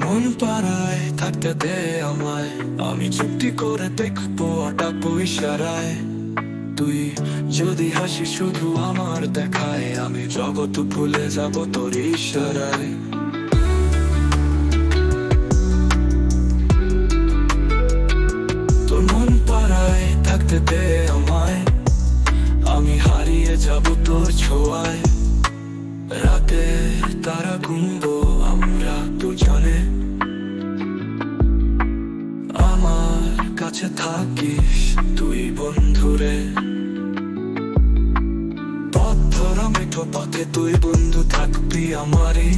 মন পাড়ায় থাকতে দে আমায়, আমি চুপটি করে দেখবো ডাকবো ইশারায়। তুই যদি হাসি শুধু আমার দেখায়, আমি জগৎ ভুলে যাব তোর ইশারায়। তোর মন পাড়ায় থাকতে দে আমায়, আমি হারিয়ে যাব তোর ছোঁয়ায়। রাতে তারা গুনবো আমরা দুজনে, আমার কাছে থাকিস তুই বন্ধুরে। পথ ধরা মেঠো পথে তুই বন্ধু থাকবি আমারই,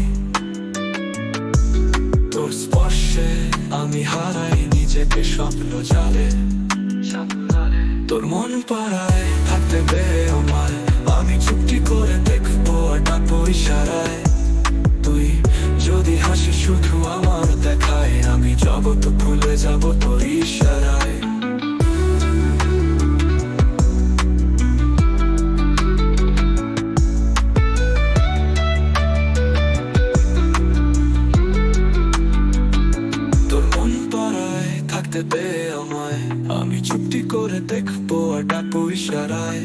তোর স্পর্শে আমি হারাই নিজেকে স্বপ্ন জালে। তোর মন পাড়ায় থাকতে দে আমায়, আমি চুপটি করে দেখবো ডাকবো ইশারায়। তুই যদি হাসি শুধু আমার দেখায়, আমি জগৎ ভুলে যাব তোর ইশারায়। তোর মন পাড়ায় থাকতে দে আমায়, আমি চুপটি করে দেখবো ডাকবো ইশারায়।